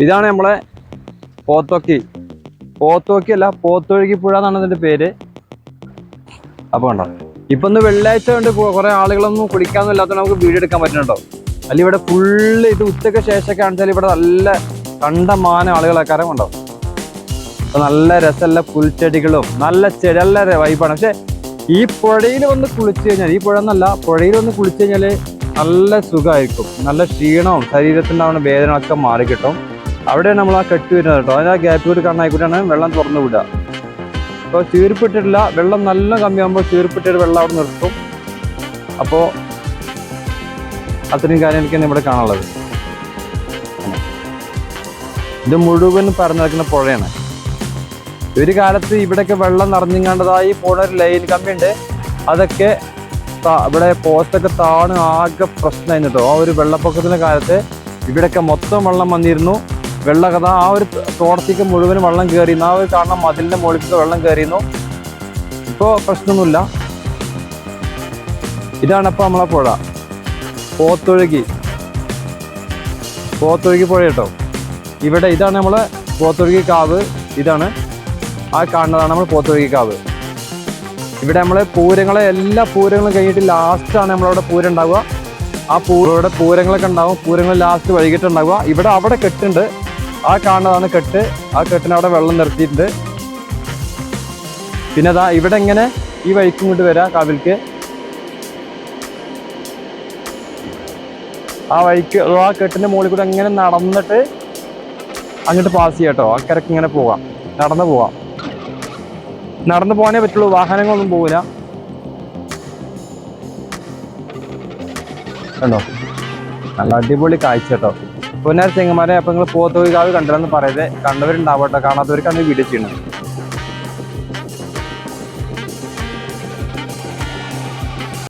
ഇതാണ് നമ്മളെ പോത്തോക്കി. പോത്തോക്കി അല്ല, പോത്തൊഴുകി പുഴ എന്നാണ് ഇതിന്റെ പേര്. അപ്പൊ കണ്ടോ, ഇപ്പൊ ഒന്ന് വെള്ളിയാഴ്ച കൊണ്ട് കുറെ ആളുകളൊന്നും കുളിക്കാനൊന്നും ഇല്ലാത്ത നമുക്ക് വീഡിയോ എടുക്കാൻ പറ്റുന്നുണ്ടോ? അല്ല ഇവിടെ ഫുള്ള് ഇത് ഉച്ചയ്ക്ക് ശേഷമൊക്കെ ആണെച്ചാൽ ഇവിടെ നല്ല കണ്ടമാന ആളുകളൊക്കെ ഉണ്ടോ. അപ്പൊ നല്ല രസമുള്ള പുൽച്ചെടികളും നല്ല നല്ല വൈബാണ്. പക്ഷെ ഈ പുഴയിൽ വന്ന് കുളിച്ചു കഴിഞ്ഞാൽ, ഈ പുഴ എന്നല്ല, പുഴയിൽ വന്ന് കുളിച്ചു കഴിഞ്ഞാൽ നല്ല സുഖമായിരിക്കും. നല്ല ക്ഷീണവും ശരീരത്തിൻ്റെ വേദന ഒക്കെ മാറി കിട്ടും. അവിടെയാണ് നമ്മൾ ആ കെട്ട് വരുന്നത് കേട്ടോ. അതിന് ആ ഗ്യാപ്പ് കൂടി കാണാനായിക്കൂട്ടാണ് വെള്ളം തുറന്നു വിടുക. അപ്പോൾ ചീർപ്പിട്ടിട്ടില്ല, വെള്ളം നല്ല കമ്മിയാകുമ്പോൾ ചീർപ്പിട്ടൊരു വെള്ളം അവിടെ നിർത്തും. അപ്പോൾ അത്രയും കാര്യങ്ങളൊക്കെയാണ് ഇവിടെ കാണാനുള്ളത്. ഇത് മുഴുവൻ പരന്നു കിടക്കുന്ന പുഴയാണ്. ഒരു കാലത്ത് ഇവിടെയൊക്കെ വെള്ളം നിറഞ്ഞിങ്ങാണ്ടതായി പോണ ഒരു ലൈൻ കമ്പിയുണ്ട്. അതൊക്കെ ഇവിടെ പോസ്റ്റൊക്കെ താണ് ആകെ പ്രശ്നമായിരുന്നു കേട്ടോ. ആ ഒരു വെള്ളപ്പൊക്കത്തിൻ്റെ കാലത്ത് ഇവിടെയൊക്കെ മൊത്തം വെള്ളം വന്നിരുന്നു. വെള്ളകഥ ആ ഒരു തോട്ടത്തേക്ക് മുഴുവനും വെള്ളം കയറിയിരുന്നു. ആ ഒരു കാരണം മതിലിൻ്റെ മുകളിലേക്ക് വെള്ളം കയറിയിരുന്നു. ഇപ്പോൾ പ്രശ്നമൊന്നുമില്ല. ഇതാണ് ഇപ്പോൾ നമ്മളെ പുഴ, പോത്തൊഴുകി പുഴ കേട്ടോ. ഇവിടെ ഇതാണ് നമ്മളെ പോത്തൊഴുകി കാവ്. ഇതാണ് ആ കാണുന്നതാണ് നമ്മൾ പോത്തൊഴുകി കാവ്. ഇവിടെ നമ്മളെ പൂരങ്ങളെ എല്ലാ പൂരങ്ങളും കഴിഞ്ഞിട്ട് ലാസ്റ്റാണ് നമ്മളവിടെ പൂരം ഉണ്ടാവുക. ആ ഇവിടെ പൂരങ്ങളൊക്കെ ഉണ്ടാവും. പൂരങ്ങൾ ലാസ്റ്റ് വൈകിട്ടുണ്ടാവുക. ഇവിടെ അവിടെ കെട്ടുണ്ട്, ആ കാണുന്നതാണ് കെട്ട്. ആ കെട്ടിന് അവിടെ വെള്ളം നിർത്തിയിട്ടുണ്ട്. പിന്നെ അതാ ഇവിടെ ഇങ്ങനെ ഈ വഴിക്കും കൊണ്ട് വരാം കാവിലേക്ക്. ആ വഴിക്ക് ആ കെട്ടിന്റെ മുകളിൽ കൂടെ ഇങ്ങനെ നടന്നിട്ട് അങ്ങോട്ട് പാസ് ചെയ്യാം കേട്ടോ. അക്കരക്ക് ഇങ്ങനെ പോവാം, നടന്നു പോവാം. നടന്നു പോകാനേ പറ്റുള്ളൂ, വാഹനങ്ങളൊന്നും പോവില്ല. കണ്ടോ, നല്ല അടിപൊളി കാഴ്ച കേട്ടോ. പൊന്നാർ ചെങ്ങന്മാരെ, അപ്പം നിങ്ങൾ പോത്തൊഴുകി കാവ് കണ്ടില്ലെന്ന് പറയരുത്. കണ്ടവരുണ്ടാവട്ടെ, കാണാത്തവർക്ക് അന്ന് വീഡിയോ ചെയ്യണം.